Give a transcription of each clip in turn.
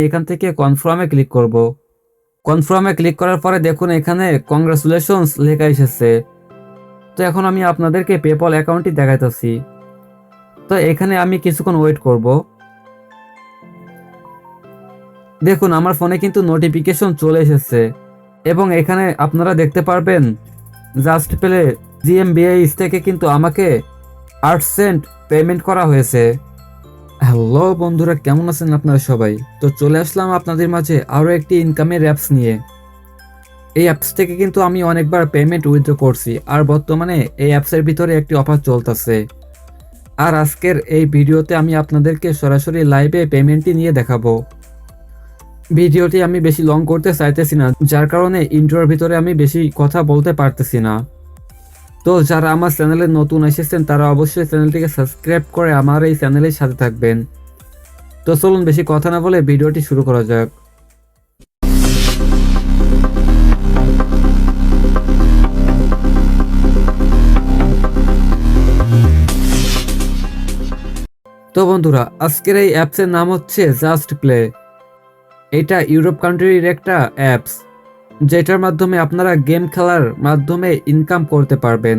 এখান থেকে কনফার্মে ক্লিক করব। কনফার্মে ক্লিক করার পরে দেখুন এখানে কংগ্রাচুলেশনস লেখা এসেছে। তো এখন আমি আপনাদেরকে পেপল অ্যাকাউন্টটি দেখাইতেছি। তো এখানে আমি কিছুক্ষণ ওয়েট করব। দেখুন আমার ফোনে কিন্তু নোটিফিকেশন চলে এসেছে এবং এখানে আপনারা দেখতে পারবেন জাস্ট পেলে জিএমবিএইচ থেকে কিন্তু আমাকে 8 সেন্ট পেমেন্ট করা হয়েছে। হ্যালো বন্ধুরা, কেমন আছেন আপনারা সবাই? তো চলে আসলাম আপনাদের মাঝে আরও একটি ইনকামের অ্যাপস নিয়ে। এই অ্যাপস থেকে কিন্তু আমি অনেকবার পেমেন্ট উইথড্র করছি, আর বর্তমানে এই অ্যাপসের ভিতরে একটি অফার চলতেছে। আর আজকের এই ভিডিওতে আমি আপনাদেরকে সরাসরি লাইভে পেমেন্টটি নিয়ে দেখাবো। ভিডিওটি আমি বেশি লং করতে চাইতেছি না, যার কারণে ইন্ট্রোর ভিতরে আমি বেশি কথা বলতে পারতেছি না। তো যারা আমার চ্যানেলে নতুন এসেছেন তারা অবশ্যই চ্যানেলটিকে সাবস্ক্রাইব করে আমার এই চ্যানেলের সাথে থাকবেন। তো চলুন বেশি কথা না বলে ভিডিওটি শুরু করা যাক। তো বন্ধুরা, আজকের এই অ্যাপসের নাম হচ্ছে জাস্ট প্লে। এটা ইউরোপ কান্ট্রির একটা অ্যাপস, যেটার মাধ্যমে আপনারা গেম খেলার মাধ্যমে ইনকাম করতে পারবেন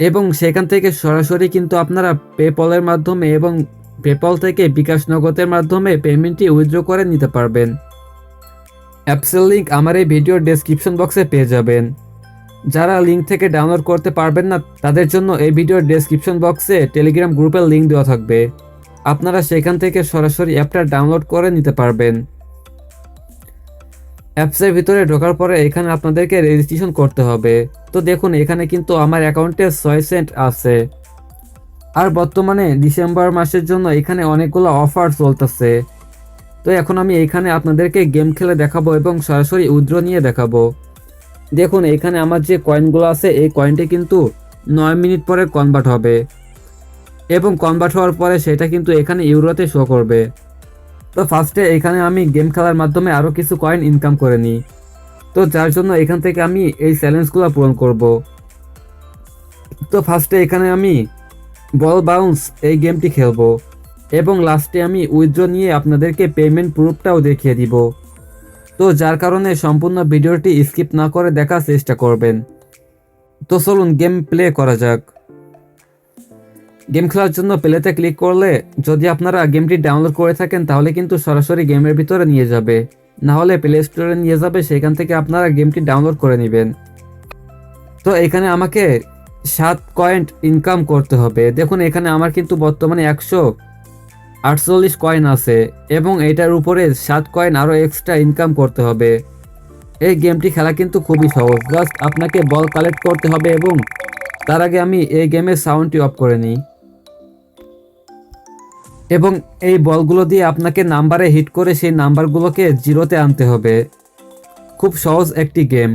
এবং সেখান থেকে সরাসরি কিন্তু আপনারা পেপলের মাধ্যমে এবং পেপল থেকে বিকাশ নগদের মাধ্যমে পেমেন্টটি উইথড্র করে নিতে পারবেন। অ্যাপসের লিঙ্ক আমার এই ভিডিওর ডেসক্রিপশন বক্সে পেয়ে যাবেন। যারা লিঙ্ক থেকে ডাউনলোড করতে পারবেন না তাদের জন্য এই ভিডিওর ডেসক্রিপশন বক্সে টেলিগ্রাম গ্রুপের লিঙ্ক দেওয়া থাকবে। আপনারা সেখান থেকে সরাসরি অ্যাপটা ডাউনলোড করে নিতে পারবেন। অ্যাপসের ভিতরে ঢোকার পরে এখানে আপনাদেরকে রেজিস্ট্রেশন করতে হবে। তো দেখুন এখানে কিন্তু আমার অ্যাকাউন্টে 6 সেন্ট আছে। আর বর্তমানে ডিসেম্বর মাসের জন্য এখানে অনেকগুলো অফার চলতেছে। তো এখন আমি এখানে আপনাদেরকে গেম খেলে দেখাবো এবং সরাসরি উইথড্র নিয়ে দেখাবো। দেখুন এখানে আমার যে কয়েনগুলো আছে এই কয়েনটি কিন্তু 9 মিনিট পরে কনভার্ট হবে এবং কনভার্ট হওয়ার পরে সেটা কিন্তু এখানে ইউরোতে শো করবে। তো ফার্স্টে এখানে আমি গেম খেলার মাধ্যমে আরও কিছু কয়েন ইনকাম করে নিই। তো যার জন্য এখান থেকে আমি এই চ্যালেঞ্জগুলো পূরণ করব। তো ফার্স্টে এখানে আমি বল বাউন্স এই গেমটি খেলবো এবং লাস্টে আমি উইথড্র নিয়ে আপনাদেরকে পেমেন্ট প্রুফটাও দেখিয়ে দিব। তো যার কারণে সম্পূর্ণ ভিডিওটি স্কিপ না করে দেখার চেষ্টা করবেন। তো চলুন গেম প্লে করা যাক। গেম খেলার জন্য প্লেতে ক্লিক করলে যদি আপনারা গেমটি ডাউনলোড করে থাকেন তাহলে কিন্তু সরাসরি গেমের ভিতরে নিয়ে যাবে, না হলে প্লে স্টোরে নিয়ে যাবে, সেখান থেকে আপনারা গেমটি ডাউনলোড করে নেবেন। তো এখানে আমাকে 7 কয়েন ইনকাম করতে হবে। দেখুন এখানে আমার কিন্তু বর্তমানে 148 কয়েন আছে এবং এটার উপরে 7 কয়েন আরও এক্সট্রা ইনকাম করতে হবে। এই গেমটি খেলা কিন্তু খুবই সহজ, জাস্ট আপনাকে বল কালেক্ট করতে হবে এবং তার আগে আমি এই গেমের সাউন্ডটি অফ করে নিই এবং এই বলগুলো দিয়ে আপনাকে নাম্বারে হিট করে সেই নাম্বারগুলোকে জিরোতে আনতে হবে। খুব সহজ একটি গেম।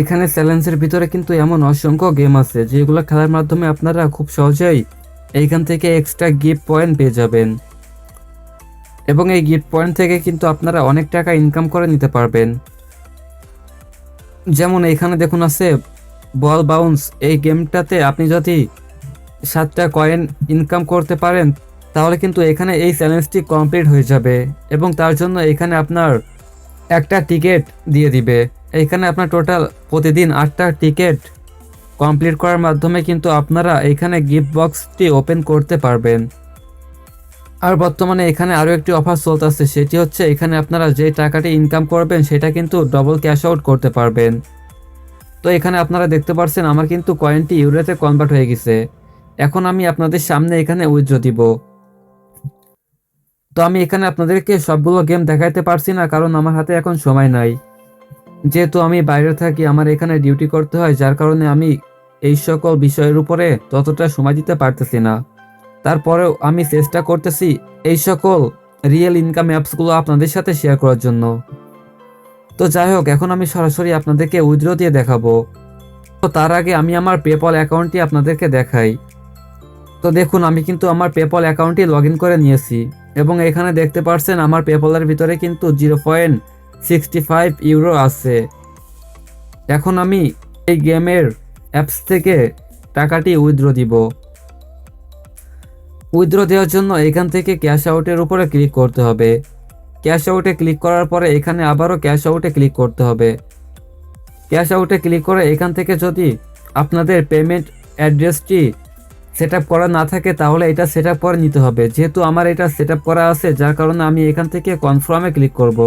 এখানে চ্যালেঞ্জের ভিতরে কিন্তু এমন অসংখ্য গেম আছে যেগুলো খেলার মাধ্যমে আপনারা খুব সহজেই এইখান থেকে এক্সট্রা গিফট পয়েন্ট পেয়ে যাবেন এবং এই গিফট পয়েন্ট থেকে কিন্তু আপনারা অনেক টাকা ইনকাম করে নিতে পারবেন। যেমন এখানে দেখুন আছে বল বাউন্স। এই গেমটাতে আপনি যদি 7টা কয়েন ইনকাম করতে পারেন তাহলে কিন্তু এখানে এই চ্যালেঞ্জটি কমপ্লিট হয়ে যাবে এবং তার জন্য এখানে আপনার একটা টিকিট দিয়ে দিবে। এখানে আপনার টোটাল প্রতিদিন 8টা টিকিট কমপ্লিট করার মাধ্যমে কিন্তু আপনারা এখানে গিফট বক্সটি ওপেন করতে পারবেন। আর বর্তমানে এখানে আরও একটি অফার চলতেছে, সেটি হচ্ছে এখানে আপনারা যে টাকাটি ইনকাম করবেন সেটা কিন্তু ডবল ক্যাশ আউট করতে পারবেন। তো এখানে আপনারা দেখতে পাচ্ছেন আমার কিন্তু কয়েনটি ইউরোতে কনভার্ট হয়ে গেছে। এখন আমি আপনাদের সামনে এখানে উইথড্র দিব। তো আমি এখানে আপনাদেরকে সবগুলো গেম দেখাইতে পারছি না, কারণ আমার হাতে এখন সময় নাই। যেহেতু আমি বাইরে থাকি, আমার এখানে ডিউটি করতে হয়, যার কারণে আমি এই সকল বিষয়ের উপরে ততটা সময় দিতে পারতেছি না। তারপরেও আমি চেষ্টা করতেছি এই সকল রিয়েল ইনকাম অ্যাপসগুলো আপনাদের সাথে শেয়ার করার জন্য। তো যাই হোক, এখন আমি সরাসরি আপনাদেরকে উইথড্র দিয়ে দেখাবো। তো তার আগে আমি আমার পেপল অ্যাকাউন্টটি আপনাদেরকে দেখাই। তো দেখুন আমি কিন্তু আমার পেপল অ্যাকাউন্টটি লগ ইন করে নিয়েছি এবং এখানে দেখতে পাচ্ছেন আমার পেপলের ভিতরে কিন্তু 0.65 ইউরো আছে। এখন আমি এই গেমের অ্যাপস থেকে টাকাটি উইথড্র দিব। উইথড্র দেওয়ার জন্য এখান থেকে ক্যাশ আউটের উপরে ক্লিক করতে হবে। ক্যাশ আউটে ক্লিক করার পরে এখানে আবারও ক্যাশ আউটে ক্লিক করতে হবে। ক্যাশ আউটে ক্লিক করে এখান থেকে যদি আপনাদের পেমেন্ট অ্যাড্রেসটি সেট আপ করা না থাকে তাহলে এটা সেট আপ করে নিতে হবে। যেহেতু আমার এটা সেট আপ করা আছে যার কারণে আমি এখান থেকে কনফার্মে ক্লিক করব।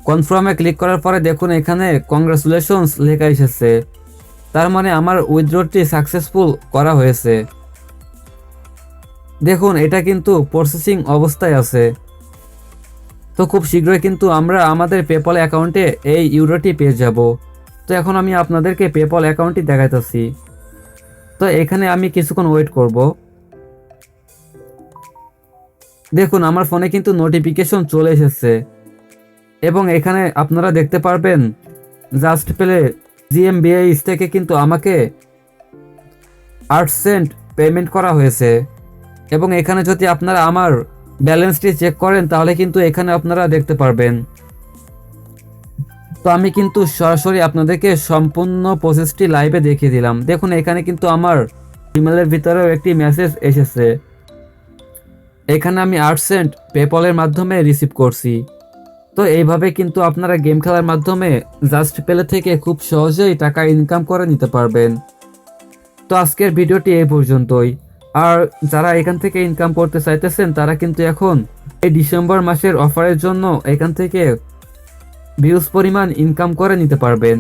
কনফার্মে ক্লিক করার পরে দেখুন এখানে কংগ্রাচুলেশনস লেখা এসেছে, তার মানে আমার উইথড্রটি সাকসেসফুল করা হয়েছে। দেখুন এটা কিন্তু প্রসেসিং অবস্থায় আছে। তো খুব শীঘ্রই কিন্তু আমরা আমাদের পেপল অ্যাকাউন্টে এই ইউরোটি পেয়ে যাব। তো এখন আমি আপনাদেরকে পেপল অ্যাকাউন্টটি দেখাইতেছি। তো এখানে আমি কিছুক্ষণ ওয়েট করব। দেখুন আমার ফোনে কিন্তু নোটিফিকেশন চলে এসেছে এবং এখানে আপনারা দেখতে পারবেন জাস্ট পেলে জিএমবিএইচ থেকে কিন্তু আমাকে 8 সেন্ট পেমেন্ট করা হয়েছে। এবং এখানে যদি আপনারা আমার ব্যালেন্সটি চেক করেন তাহলে কিন্তু এখানে আপনারা দেখতে পারবেন। তো আমি কিন্তু সরাসরি আপনাদেরকে সম্পূর্ণ প্রসেসটি লাইভে দেখিয়ে দিলাম। দেখুন এখানে কিন্তু আমার ইমেলের ভিতরেও একটি মেসেজ এসেছে। এখানে আমি 8 সেন্ট পেপলের মাধ্যমে রিসিভ করছি। তো এইভাবে কিন্তু আপনারা গেম খেলার মাধ্যমে জাস্ট পেলে থেকে খুব সহজেই টাকা ইনকাম করে নিতে পারবেন। তো আজকের ভিডিওটি এই পর্যন্তই। আর যারা এখান থেকে ইনকাম করতে চাইতেছেন তারা কিন্তু এখন এই ডিসেম্বর মাসের অফারের জন্য এখান থেকে ভিউজ পরিমাণ ইনকাম করে নিতে পারবেন।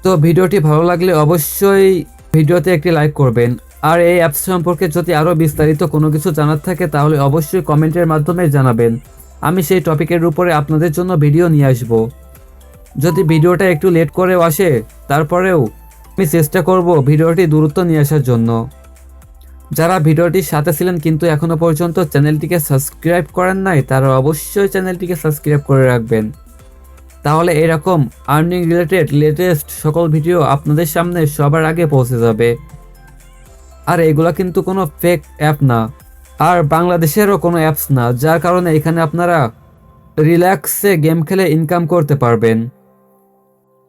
তো ভিডিওটি ভালো লাগলে অবশ্যই ভিডিওতে একটি লাইক করবেন। আর এই অ্যাপস সম্পর্কে যদি আরও বিস্তারিত কোনো কিছু জানার থাকে তাহলে অবশ্যই কমেন্টের মাধ্যমে জানাবেন। আমি সেই টপিকের উপরে আপনাদের জন্য ভিডিও নিয়ে আসব। যদি ভিডিওটা একটু লেট করেও আসে তারপরেও আমি চেষ্টা করব ভিডিওটি দ্রুত নিয়ে আসার জন্য। যারা ভিডিওটির সাথে ছিলেন কিন্তু এখনো পর্যন্ত চ্যানেলটিকে সাবস্ক্রাইব করেন নাই তারা অবশ্যই চ্যানেলটিকে সাবস্ক্রাইব করে রাখবেন। তাহলে এরকম আর্নিং রিলেটেড লেটেস্ট সকল ভিডিও আপনাদের সামনে সবার আগে পৌঁছে যাবে। আর এগুলা কিন্তু কোনো ফেক অ্যাপ না, আর বাংলাদেশেরও কোনো অ্যাপস না, যার কারণে এখানে আপনারা রিল্যাক্সে গেম খেলে ইনকাম করতে পারবেন।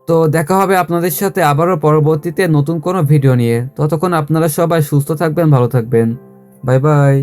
তো দেখা হবে আপনাদের সাথে আবারও পরবর্তীতে নতুন কোনো ভিডিও নিয়ে। ততক্ষণ আপনারা সবাই সুস্থ থাকবেন, ভালো থাকবেন। Bye bye.